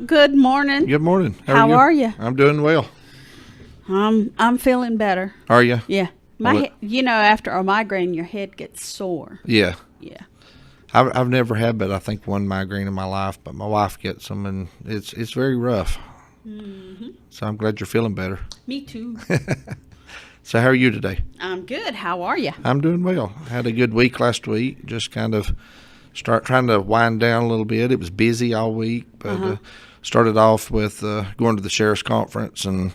Good morning. Good morning. How are you? I'm doing well. I'm feeling better. Are you? Yeah. After a migraine, your head gets sore. Yeah. Yeah. I've never had, but I think one migraine in my life. But my wife gets them, and it's very rough. Mm-hmm. So I'm glad you're feeling better. Me too. So how are you today? I'm good. How are you? I'm doing well. Had a good week last week. Just kind of trying to wind down a little bit. It was busy all week, but started off with going to the sheriff's conference and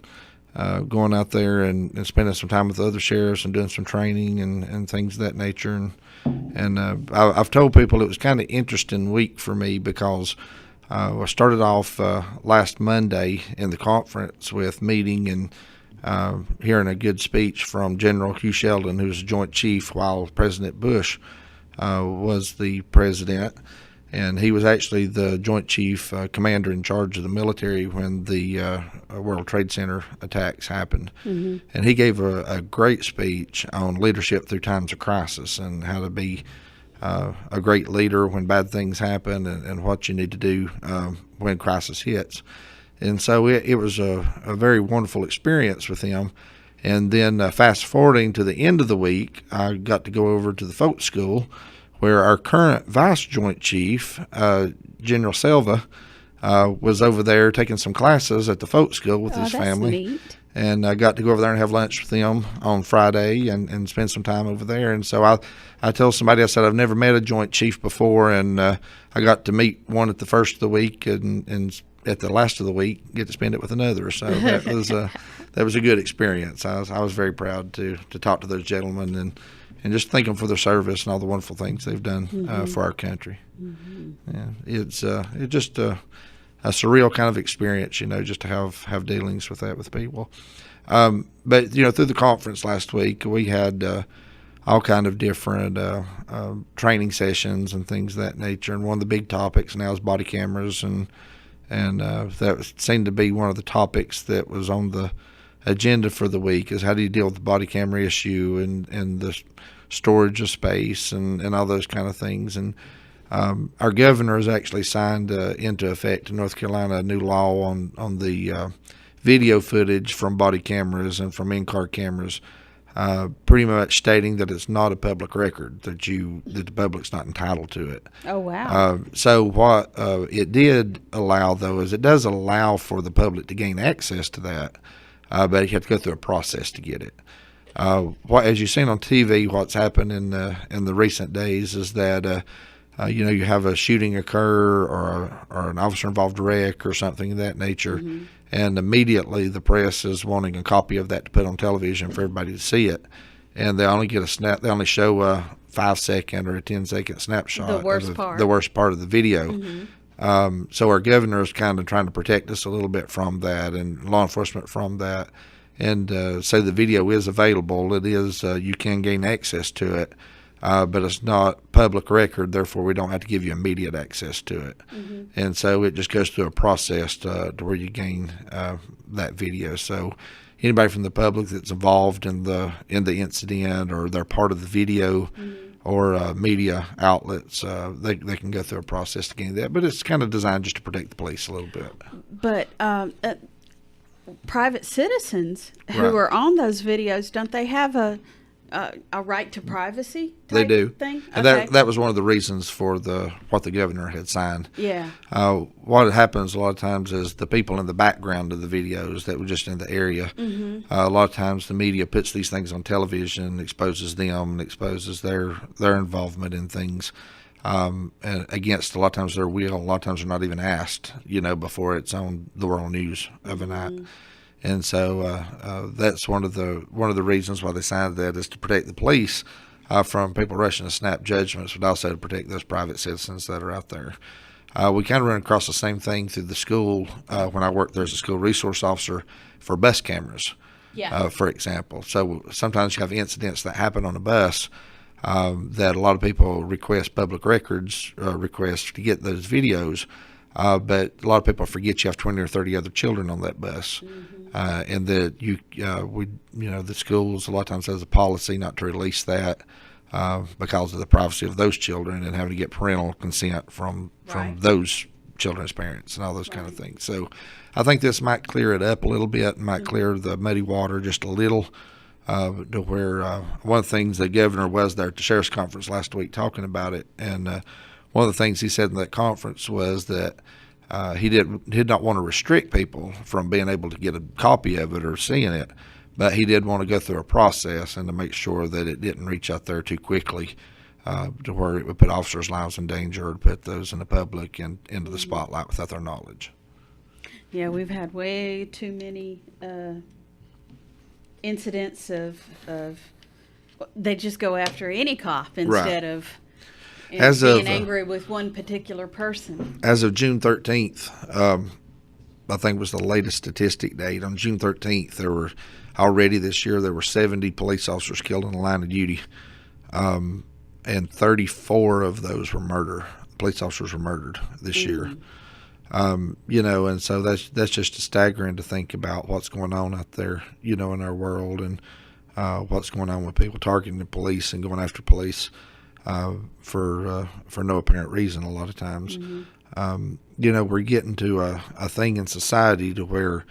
going out there and spending some time with the other sheriffs and doing some training and things of that nature. And I've told people it was kind of interesting week for me because I started off last Monday in the conference with meeting and hearing a good speech from General Hugh Sheldon, who was a Joint Chief while President Bush was the president. And he was actually the Joint Chief Commander in charge of the military when the World Trade Center attacks happened. Mm-hmm. And he gave a great speech on leadership through times of crisis and how to be a great leader when bad things happen and what you need to do when crisis hits. And so it was a very wonderful experience with him. And then fast forwarding to the end of the week, I got to go over to the Folk School where our current Vice Joint Chief, General Selva, was over there taking some classes at the Folk School with his family. Neat. And I got to go over there and have lunch with them on Friday and spend some time over there. And so I told somebody, I said, I've never met a Joint Chief before, and I got to meet one at the first of the week and at the last of the week get to spend it with another. So that was a good experience. I was very proud to talk to those gentlemen and just thank them for their service and all the wonderful things they've done for our country. Mm-hmm. Yeah, it's just a surreal kind of experience, just to have dealings with that with people. But through the conference last week, we had all kind of different training sessions and things of that nature. And one of the big topics now is body cameras, and that seemed to be one of the topics that was on the agenda for the week, is how do you deal with the body camera issue and the storage of space and all those kind of things. And our governor has actually signed into effect in North Carolina a new law on the video footage from body cameras and from in-car cameras, pretty much stating that it's not a public record, that the public's not entitled to it. Oh, wow. So what it did allow, though, is it does allow for the public to gain access to that, but you have to go through a process to get it. As you've seen on TV, what's happened in the recent days is that you have a shooting occur or an officer-involved wreck or something of that nature, mm-hmm. and immediately the press is wanting a copy of that to put on television for everybody to see it, and they only get a snap. They only show a 5-second or a 10-second snapshot. The worst part. The worst part of the video. Mm-hmm. So our governor is kind of trying to protect us a little bit from that, and law enforcement from that, and so the video is available. It is you can gain access to it. But it's not public record, therefore we don't have to give you immediate access to it. Mm-hmm. And so it just goes through a process to where you gain that video. So anybody from the public that's involved in the incident or they're part of the video, mm-hmm. or media outlets, they can go through a process to gain that. But it's kind of designed just to protect the police a little bit. But private citizens who Right. are on those videos, don't they have a right to privacy type They do. thing? And Okay. that was one of the reasons for what the governor had signed. Yeah. What happens a lot of times is the people in the background of the videos that were just in the area, mm-hmm. A lot of times the media puts these things on television, exposes them, and exposes their involvement in things, and against a lot of times their will. A lot of times they're not even asked, before it's on the world news of a night. Mm-hmm. And so that's one of the reasons why they signed that, is to protect the police from people rushing to snap judgments, but also to protect those private citizens that are out there. We kind of run across the same thing through the school when I worked there as a school resource officer for bus cameras, for example. So sometimes you have incidents that happen on a bus that a lot of people request public records requests to get those videos. But a lot of people forget you have 20 or 30 other children on that bus. Mm-hmm. And that the schools a lot of times has a policy not to release that because of the privacy of those children and having to get parental consent from Right. those children's parents and all those kind of things. So I think this might clear it up a little bit, and might clear the muddy water just a little, to where one of the things the governor was there at the sheriff's conference last week talking about it, and one of the things he said in that conference was that he did not want to restrict people from being able to get a copy of it or seeing it, but he did want to go through a process and to make sure that it didn't reach out there too quickly, to where it would put officers' lives in danger or put those in the public and into the spotlight without their knowledge. Yeah, we've had way too many incidents of they just go after any cop instead of being angry with one particular person. As of June 13th, I think was the latest statistic date. On June 13th, there were already this year, there were 70 police officers killed in the line of duty, and 34 of those were murder. Police officers were murdered this year. And so that's just staggering to think about what's going on out there, in our world, and what's going on with people targeting the police and going after police for no apparent reason a lot of times. We're getting to a thing in society to where,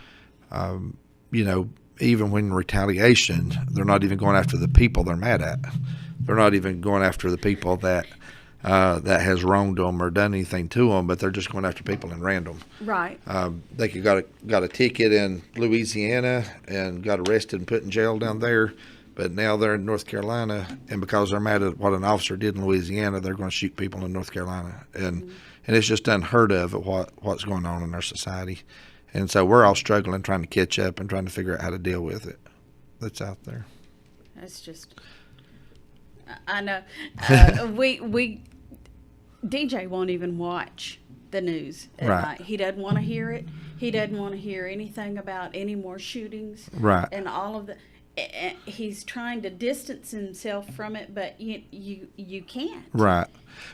even when retaliation, they're not even going after the people they're mad at. They're not even going after the people that has wronged them or done anything to them, but they're just going after people in random. Right. They got a ticket in Louisiana and got arrested and put in jail down there, but now they're in North Carolina, and because they're mad at what an officer did in Louisiana, they're going to shoot people in North Carolina, and it's just unheard of at what's going on in our society, and so we're all struggling, trying to catch up and trying to figure out how to deal with it. That's out there. That's just. I know. We DJ won't even watch the news at night. He doesn't want to hear it. He doesn't want to hear anything about any more shootings. Right. And all of the. He's trying to distance himself from it, but you can't. Right.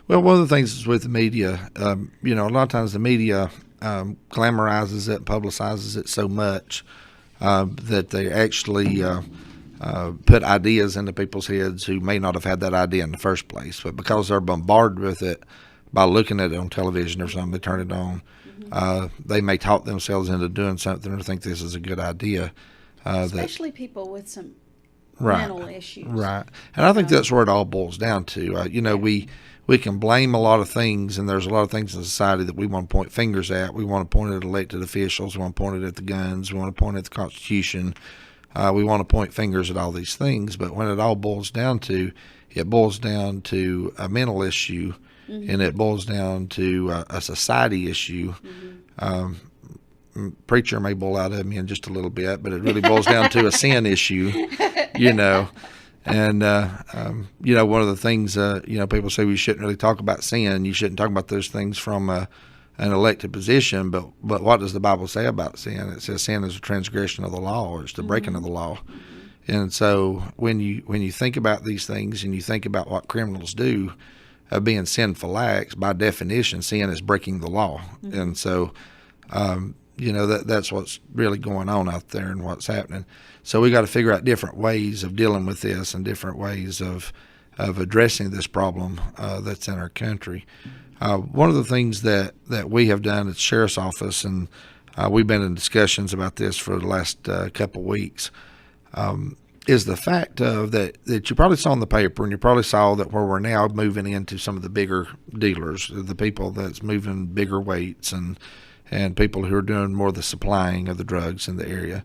Well, one of the things is with the media, a lot of times the media glamorizes it, publicizes it so much that they actually put ideas into people's heads who may not have had that idea in the first place, but because they're bombarded with it by looking at it on television or something, they turn it on. They may talk themselves into doing something or think this is a good idea. Especially people with some mental issues. Right. And I think that's where it all boils down to. We can blame a lot of things, and there's a lot of things in society that we want to point fingers at. We want to point it at elected officials. We want to point it at the guns. We want to point it at the Constitution. We want to point fingers at all these things. But when it all boils down to, it boils down to a mental issue, and it boils down to a society issue. Preacher may boil out of me in just a little bit, but it really boils down to a sin issue, And, one of the things, people say we shouldn't really talk about sin. You shouldn't talk about those things from an elected position. But what does the Bible say about sin? It says sin is a transgression of the law, or it's the breaking of the law. And so when you think about these things and you think about what criminals do, being sinful acts, by definition, sin is breaking the law. And so, that's what's really going on out there and what's happening. So we got to figure out different ways of dealing with this and different ways of addressing this problem that's in our country. One of the things that we have done at the Sheriff's Office, and we've been in discussions about this for the last couple of weeks, is the fact of that you probably saw in the paper, and you probably saw that where we're now moving into some of the bigger dealers, the people that's moving bigger weights and people who are doing more of the supplying of the drugs in the area.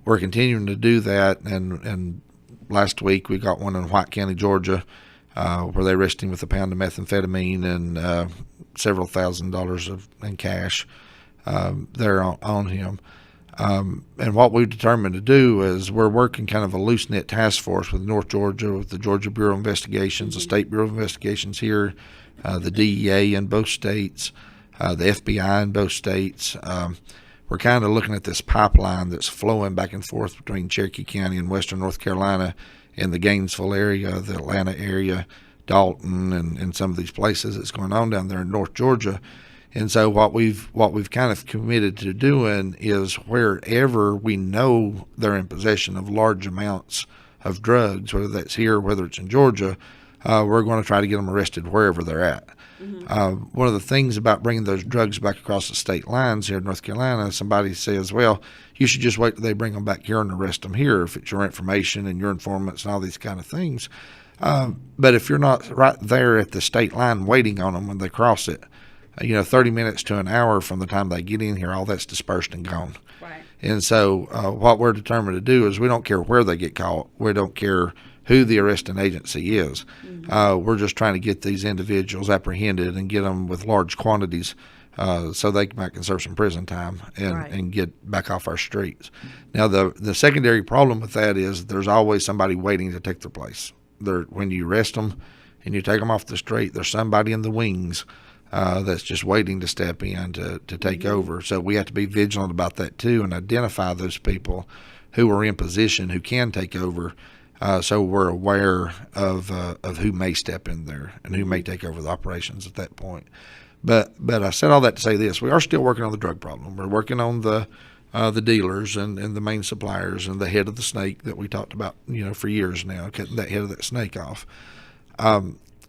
We're continuing to do that, and last week we got one in White County, Georgia, where they arrested him with a pound of methamphetamine and several $1,000s in cash there on him. And what we've determined to do is we're working kind of a loose-knit task force with North Georgia, with the Georgia Bureau of Investigations, the State Bureau of Investigations here, the DEA in both states, the FBI in both states. We're kind of looking at this pipeline that's flowing back and forth between Cherokee County and western North Carolina and the Gainesville area, the Atlanta area, Dalton, and some of these places that's going on down there in North Georgia. And so what we've kind of committed to doing is wherever we know they're in possession of large amounts of drugs, whether that's here, whether it's in Georgia, we're going to try to get them arrested wherever they're at. One of the things about bringing those drugs back across the state lines here in North Carolina, somebody says, well, you should just wait till they bring them back here and arrest them here if it's your information and your informants and all these kind of things. But if you're not right there at the state line waiting on them when they cross it, 30 minutes to an hour from the time they get in here, all that's dispersed and gone. Right. And so what we're determined to do is we don't care where they get caught. We don't care who the arresting agency is. We're just trying to get these individuals apprehended and get them with large quantities so they can serve some prison time and get back off our streets. Now, the secondary problem with that is there's always somebody waiting to take their place. When you arrest them and you take them off the street, there's somebody in the wings that's just waiting to step in to take over. So we have to be vigilant about that too and identify those people who are in position who can take over. So we're aware of who may step in there and who may take over the operations at that point. But I said all that to say this: we are still working on the drug problem. We're working on the dealers and the main suppliers and the head of the snake that we talked about, for years now, cutting that head of that snake off.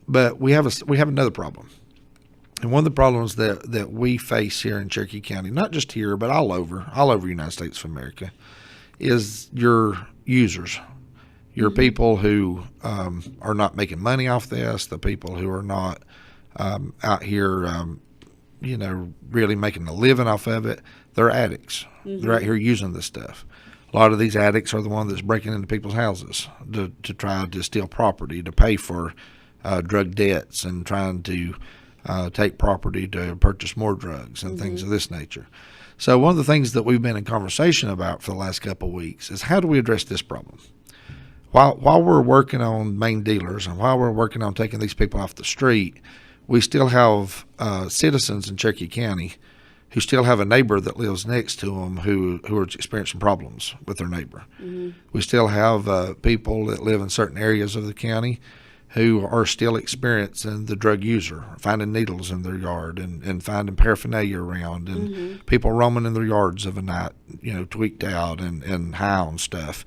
But we have another problem. And one of the problems that we face here in Cherokee County, not just here, but all over the United States of America, is your users. Your people who are not making money off this, the people who are not out here, really making a living off of it, they're addicts. They're out here using this stuff. A lot of these addicts are the ones that's breaking into people's houses to try to steal property, to pay for drug debts, and trying to take property to purchase more drugs and things of this nature. So one of the things that we've been in conversation about for the last couple of weeks is how do we address this problem? While we're working on main dealers and while we're working on taking these people off the street, we still have citizens in Cherokee County who still have a neighbor that lives next to them who are experiencing problems with their neighbor. We still have people that live in certain areas of the county who are still experiencing the drug user, finding needles in their yard and finding paraphernalia around, and people roaming in their yards of a night, tweaked out and high on stuff.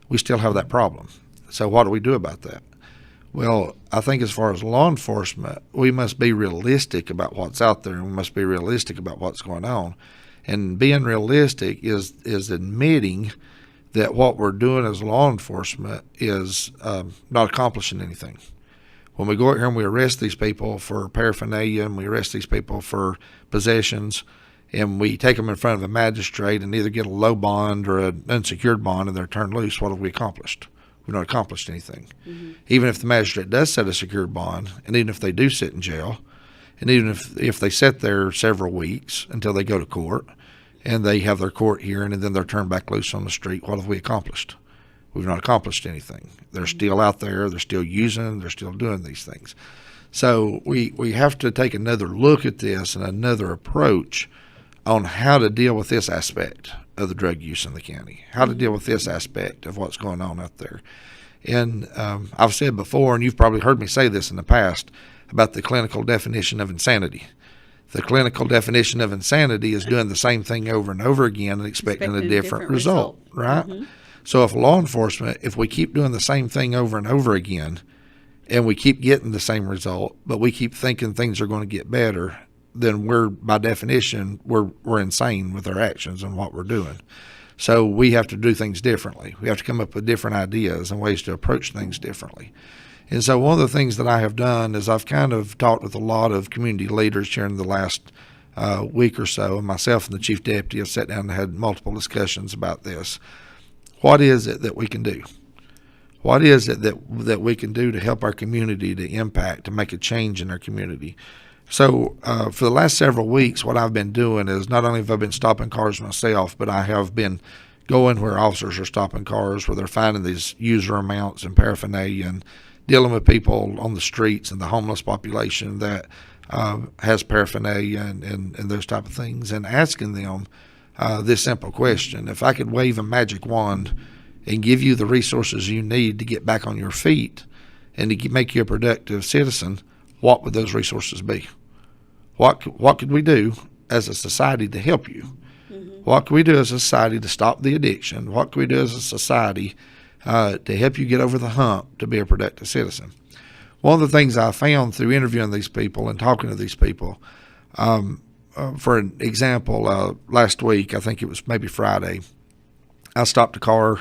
We still have that problem. So what do we do about that? Well, I think as far as law enforcement, we must be realistic about what's out there, and we must be realistic about what's going on. And being realistic is admitting that what we're doing as law enforcement is not accomplishing anything. When we go out here and we arrest these people for paraphernalia and we arrest these people for possessions, and we take them in front of a magistrate and either get a low bond or an unsecured bond and they're turned loose, what have we accomplished? We've not accomplished anything. Even if the magistrate does set a secured bond, and even if they do sit in jail, and even if they sit there several weeks until they go to court and they have their court hearing and then they're turned back loose on the street, what have we accomplished? We've not accomplished anything. They're still out there. They're still using. They're still doing these things. So we have to take another look at this and another approach on how to deal with this aspect of the drug use in the county, how to deal with this aspect of what's going on out there. And I've said before, and you've probably heard me say this in the past, about the clinical definition of insanity. The clinical definition of insanity is doing the same thing over and over again and expecting a different result, right? So if law enforcement, if we keep doing the same thing over and over again and we keep getting the same result, but we keep thinking things are going to get better, then we're, by definition, we're insane with our actions and what we're doing. So we have to do things differently. We have to come up with different ideas and ways to approach things differently. And so one of the things that I have done is I've kind of talked with a lot of community leaders during the last week or so, and myself and the chief deputy have sat down and had multiple discussions about this. What is it that we can do? What is it that we can do to help our community, to impact, to make a change in our community? So for the last several weeks, what I've been doing is not only have I been stopping cars myself, but I have been going where officers are stopping cars, where they're finding these user amounts and paraphernalia, and dealing with people on the streets and the homeless population that has paraphernalia and those type of things, and asking them this simple question: if I could wave a magic wand and give you the resources you need to get back on your feet and to make you a productive citizen, what would those resources be? What could we do as a society to help you? What can we do as a society to stop the addiction? What can we do as a society to help you get over the hump to be a productive citizen? one of the things I found through interviewing these people and talking to these people, for an example, last week, I think it was maybe Friday, I stopped a car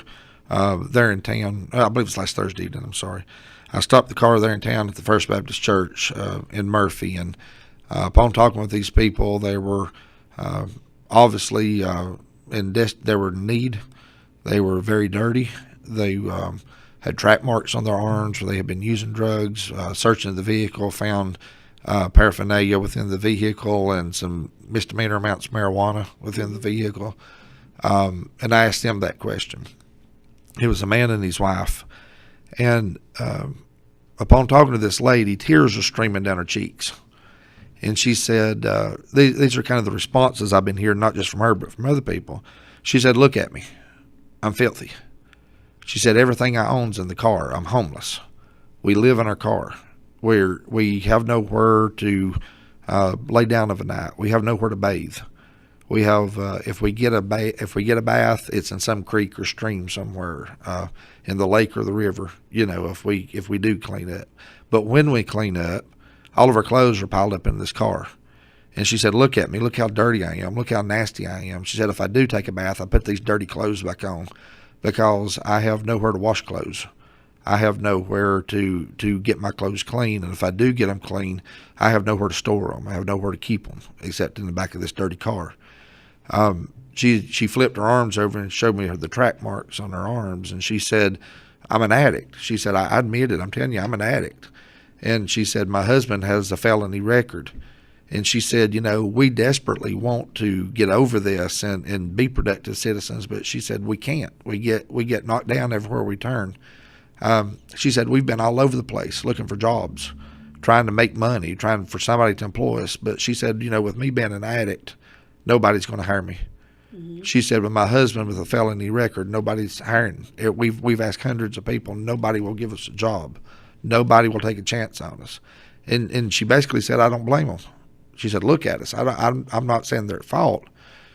there in town. I believe it was last Thursday evening, I'm sorry. I stopped the car there in town at the First Baptist Church in Murphy, and upon talking with these people, they were obviously they were in need. They were very dirty. They had track marks on their arms where they had been using drugs. Searching the vehicle, found paraphernalia within the vehicle and some misdemeanor amounts of marijuana within the vehicle. And I asked them that question. It was a man and his wife. And upon talking to this lady, tears were streaming down her cheeks. And she said, these are kind of the responses I've been hearing, not just from her, but from other people. She said, look at me. I'm filthy. She said, everything I own's in the car. I'm homeless. We live in our car. We have nowhere to lay down of a night. We have nowhere to bathe. We have if we get a bath, it's in some creek or stream somewhere, in the lake or the river. If we do clean up. But when we clean up, all of our clothes are piled up in this car. And she said, look at me. Look how dirty I am. Look how nasty I am. She said, if I do take a bath, I put these dirty clothes back on because I have nowhere to wash clothes. I have nowhere to get my clothes clean. And if I do get them clean, I have nowhere to store them. I have nowhere to keep them except in the back of this dirty car. She flipped her arms over and showed me the track marks on her arms. And she said, I'm an addict. She said, I admit it. I'm telling you, I'm an addict. And she said, my husband has a felony record. And she said, we desperately want to get over this and be productive citizens, but she said we can't. We get knocked down everywhere we turn. She said we've been all over the place looking for jobs, trying to make money, trying for somebody to employ us. But she said, with me being an addict, nobody's going to hire me. Mm-hmm. She said, with my husband with a felony record, nobody's hiring. We've asked hundreds of people, nobody will give us a job. Nobody will take a chance on us. And she basically said, I don't blame them. She said, look at us. I'm not saying they're at fault.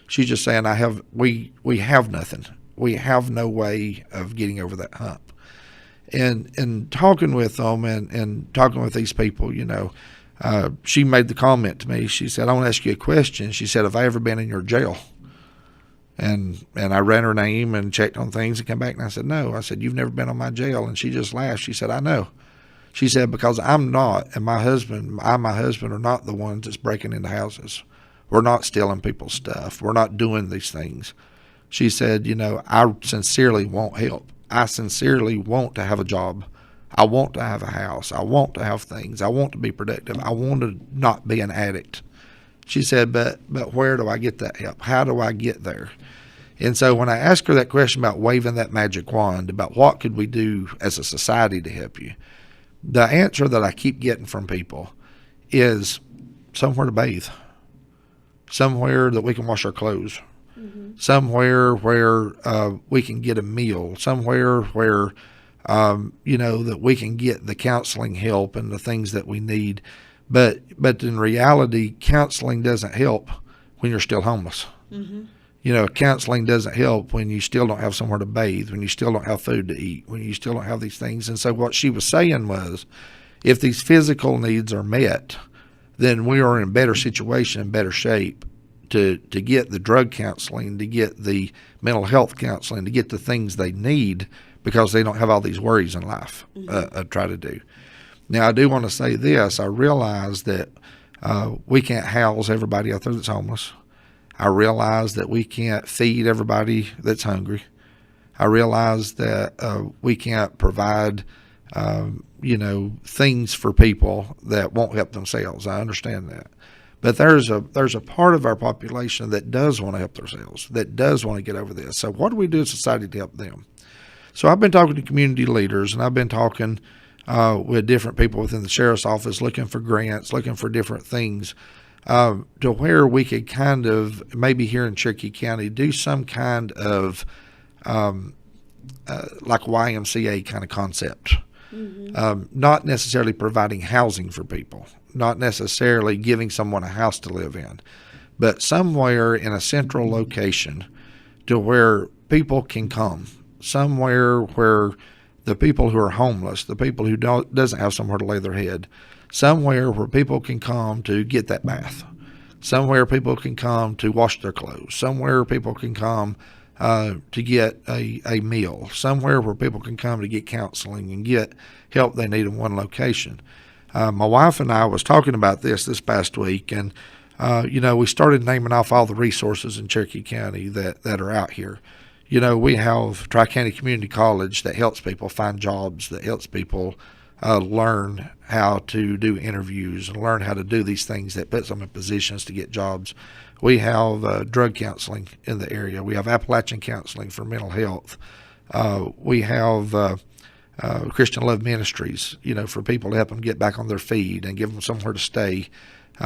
She's just saying we have nothing. We have no way of getting over that hump. And talking with them and talking with these people, she made the comment to me. She said, I want to ask you a question. She said, have I ever been in your jail? And I ran her name and checked on things and came back and I said, no. I said, you've never been on my jail. And she just laughed. She said, I know. She said, because I'm not, and my husband are not the ones that's breaking into houses. We're not stealing people's stuff. We're not doing these things. She said, I sincerely want help. I sincerely want to have a job. I want to have a house. I want to have things. I want to be productive. I want to not be an addict. She said, but where do I get that help? How do I get there? And so when I asked her that question about waving that magic wand, about what could we do as a society to help you, the answer that I keep getting from people is somewhere to bathe, somewhere that we can wash our clothes, mm-hmm. somewhere where we can get a meal, somewhere where, that we can get the counseling help and the things that we need. But in reality, counseling doesn't help when you're still homeless. Mm-hmm. Counseling doesn't help when you still don't have somewhere to bathe, when you still don't have food to eat, when you still don't have these things. And so what she was saying was, if these physical needs are met, then we are in a better situation, in better shape to get the drug counseling, to get the mental health counseling, to get the things they need because they don't have all these worries in life try to do. Now, I do want to say this. I realize that we can't house everybody out there that's homeless. I realize that we can't feed everybody that's hungry. I realize that we can't provide, things for people that won't help themselves. I understand that. But there's a part of our population that does want to help themselves, that does want to get over this. So what do we do as a society to help them? So I've been talking to community leaders, and I've been talking with different people within the sheriff's office, looking for grants, looking for different things, to where we could kind of, maybe here in Cherokee County, do some kind of like YMCA kind of concept. Mm-hmm. Not necessarily providing housing for people, not necessarily giving someone a house to live in, but somewhere in a central location to where people can come, somewhere where the people who are homeless, the people who doesn't have somewhere to lay their head, somewhere where people can come to get that bath, somewhere people can come to wash their clothes, somewhere people can come to get a meal, somewhere where people can come to get counseling and get help they need in one location. My wife and I was talking about this past week, and we started naming off all the resources in Cherokee County that are out here. We have Tri-County Community College that helps people find jobs, that helps people learn how to do interviews and learn how to do these things that puts them in positions to get jobs. We have drug counseling in the area. We have Appalachian counseling for mental health. We have Christian Love Ministries, for people to help them get back on their feet and give them somewhere to stay.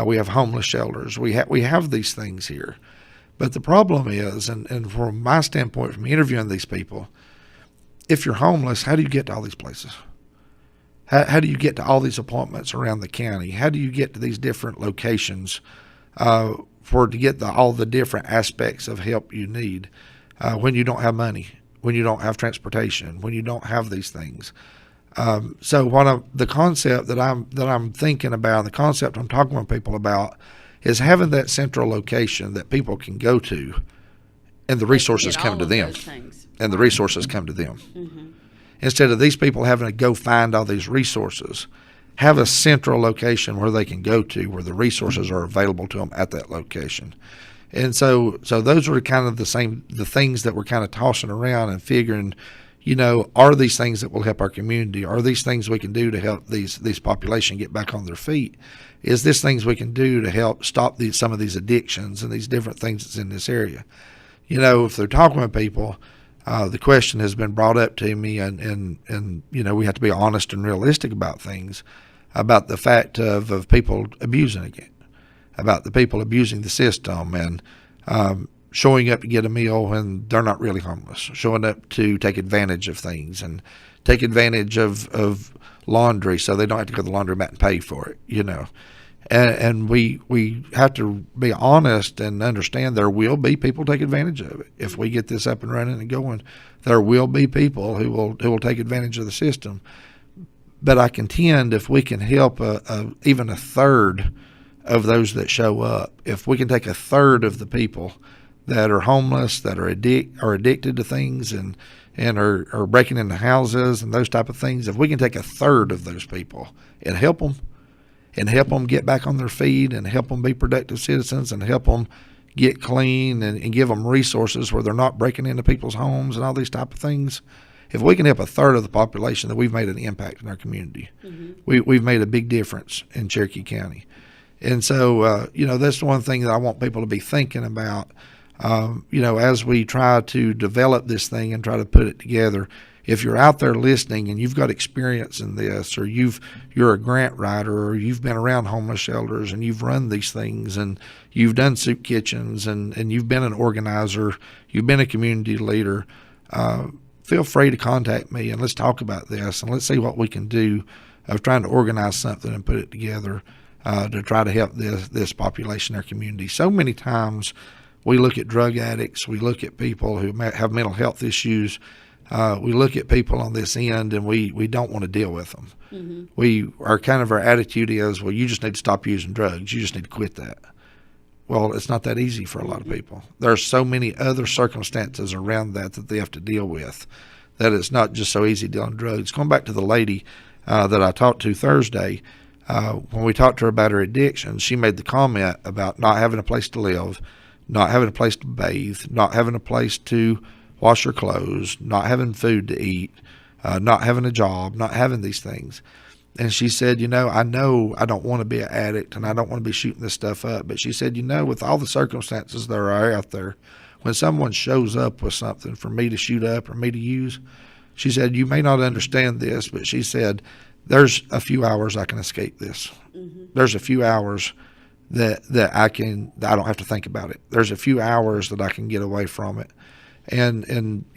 We have homeless shelters. We have these things here. But the problem is, and from my standpoint, from interviewing these people, if you're homeless, how do you get to all these places? How do you get to all these appointments around the county? How do you get to these different locations to get all the different aspects of help you need when you don't have money, when you don't have transportation, when you don't have these things? So the concept that I'm thinking about, the concept I'm talking with people about, is having that central location that people can go to, and the resources come to them. And the resources come to them. Mm-hmm. Instead of these people having to go find all these resources, have a central location where they can go to, where the resources are available to them at that location. And so those were kind of the things that we're kind of tossing around and figuring, are these things that will help our community? Are these things we can do to help these population get back on their feet? Is this things we can do to help stop some of these addictions and these different things that's in this area? If they're talking with people, the question has been brought up to me, and we have to be honest and realistic about things, about the fact of people abusing again, about the people abusing the system and showing up to get a meal when they're not really homeless, showing up to take advantage of things and take advantage of laundry so they don't have to go to the laundromat and pay for it, And we have to be honest and understand there will be people take advantage of it. If we get this up and running and going, there will be people who will take advantage of the system. But I contend if we can help even a third of those that show up, if we can take a third of the people that are homeless, that are addicted to things and are breaking into houses and those type of things, if we can take a third of those people and help them get back on their feet and help them be productive citizens and help them get clean and give them resources where they're not breaking into people's homes and all these type of things. If we can help a third of the population, then we've made an impact in our community. Mm-hmm. We've made a big difference in Cherokee County. And so, that's the one thing that I want people to be thinking about, as we try to develop this thing and try to put it together. If you're out there listening and you've got experience in this, or you're a grant writer, or you've been around homeless shelters and you've run these things and you've done soup kitchens and you've been an organizer, you've been a community leader, feel free to contact me and let's talk about this and let's see what we can do of trying to organize something and put it together to try to help this population, our community. So many times we look at drug addicts, we look at people who have mental health issues. We look at people on this end and we don't want to deal with them. Mm-hmm. Our attitude is, well, you just need to stop using drugs. You just need to quit that. Well, it's not that easy for a lot of people. There are so many other circumstances around that they have to deal with, that it's not just so easy dealing drugs. Going back to the lady that I talked to Thursday, when we talked to her about her addiction, she made the comment about not having a place to live, not having a place to bathe, not having a place to wash her clothes, not having food to eat, not having a job, not having these things. And she said, I know I don't want to be an addict and I don't want to be shooting this stuff up. But she said, with all the circumstances that are out there, when someone shows up with something for me to shoot up or me to use, she said, you may not understand this, but she said, there's a few hours I can escape this. Mm-hmm. There's a few hours that I don't have to think about it. There's a few hours that I can get away from it. And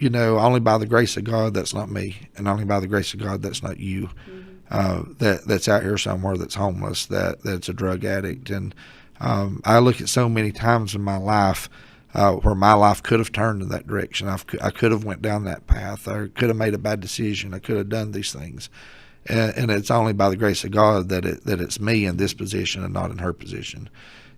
only by the grace of God, that's not me. And only by the grace of God, that's not you. Mm-hmm. That's out here somewhere that's homeless, that's a drug addict. And I look at so many times in my life where my life could have turned in that direction. I could have went down that path. I could have made a bad decision. I could have done these things. And it's only by the grace of God that it's me in this position and not in her position.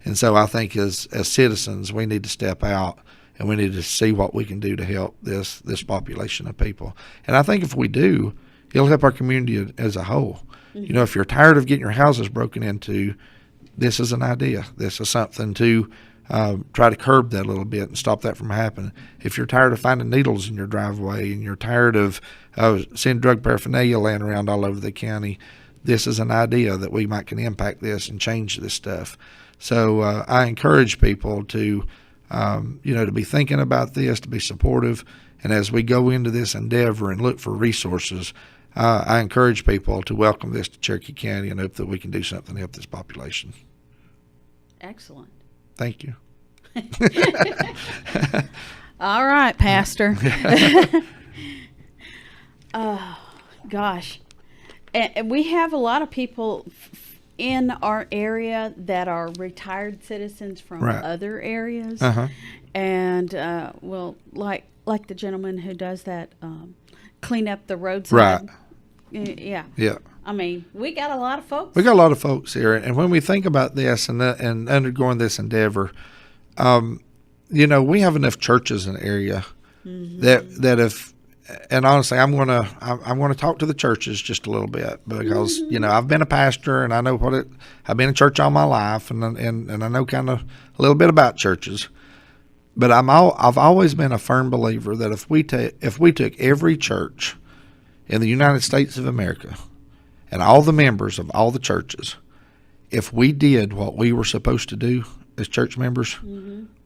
And so I think as citizens, we need to step out and we need to see what we can do to help this population of people. And I think if we do, it'll help our community as a whole. Mm-hmm. You know, if you're tired of getting your houses broken into, this is an idea. This is something to try to curb that a little bit and stop that from happening. If you're tired of finding needles in your driveway and you're tired of seeing drug paraphernalia laying around all over the county, this is an idea that we might can impact this and change this stuff. So I encourage people to, to be thinking about this, to be supportive. And as we go into this endeavor and look for resources, I encourage people to welcome this to Cherokee County and hope that we can do something to help this population. Excellent. Thank you. All right, Pastor. Oh, gosh. And we have a lot of people in our area that are retired citizens from other areas. Uh-huh. And, like the gentleman who does that, clean up the roadside. Right. Yeah. Yeah. I mean, we got a lot of folks. We got a lot of folks here, and when we think about this and undergoing this endeavor, we have enough churches in the area that if, and honestly, I'm gonna talk to the churches just a little bit because I've been a pastor and I know I've been in church all my life and I know kind of a little bit about churches, but I've always been a firm believer that if we took every church in the United States of America and all the members of all the churches, if we did what we were supposed to do as church members,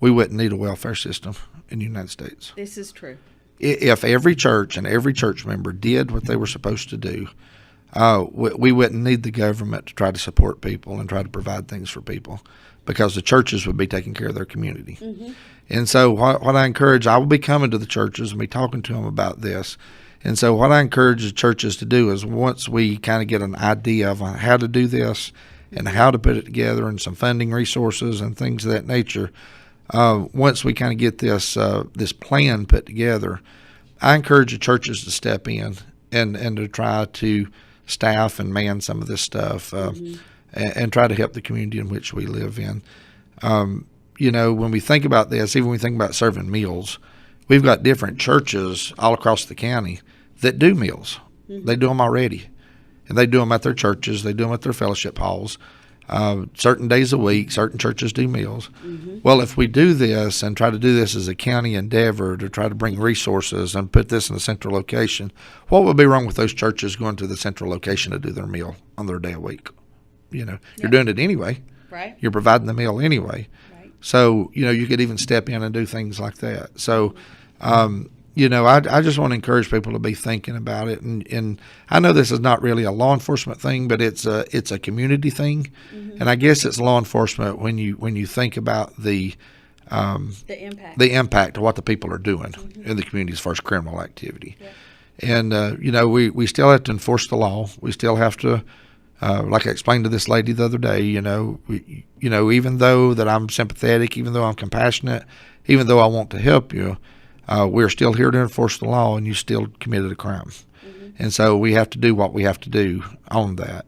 we wouldn't need a welfare system in the United States. This is true. If every church and every church member did what they were supposed to do, we wouldn't need the government to try to support people and try to provide things for people because the churches would be taking care of their community. Mm-hmm. And so what I encourage, I will be coming to the churches and be talking to them about this. And so what I encourage the churches to do is once we kind of get an idea of how to do this and how to put it together and some funding resources and things of that nature, once we kind of get this plan put together, I encourage the churches to step in and to try to staff and man some of this stuff and try to help the community in which we live in. When we think about this, even when we think about serving meals, we've got different churches all across the county that do meals. Mm-hmm. They do them already. And they do them at their churches. They do them at their fellowship halls. Certain days a week, certain churches do meals. Mm-hmm. Well, if we do this and try to do this as a county endeavor to try to bring resources and put this in a central location, what would be wrong with those churches going to the central location to do their meal on their day a week? You're doing it anyway. Right. You're providing the meal anyway. Right. So, you could even step in and do things like that. So, I just want to encourage people to be thinking about it. And I know this is not really a law enforcement thing, but it's a community thing. Mm-hmm. And I guess it's law enforcement when you think about the impact of what the people are doing in the community as far as criminal activity. Yeah. And, we still have to enforce the law. We still have to, like I explained to this lady the other day, even though that I'm sympathetic, even though I'm compassionate, even though I want to help you, we're still here to enforce the law, and you still committed a crime. Mm-hmm. And so we have to do what we have to do on that.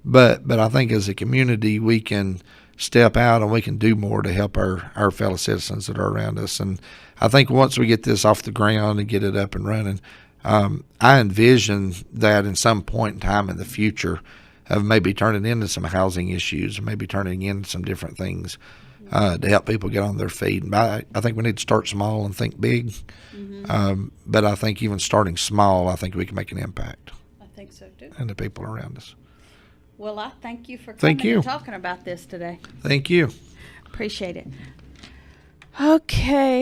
But I think as a community, we can step out and we can do more to help our fellow citizens that are around us. And I think once we get this off the ground and get it up and running, I envision that in some point in time in the future of maybe turning into some housing issues, maybe turning into some different things to help people get on their feet. But I think we need to start small and think big. Mm-hmm. But I think even starting small, I think we can make an impact. I think so too. And the people around us. Well, I thank you for coming and talking about this today. Thank you. Appreciate it. Okay.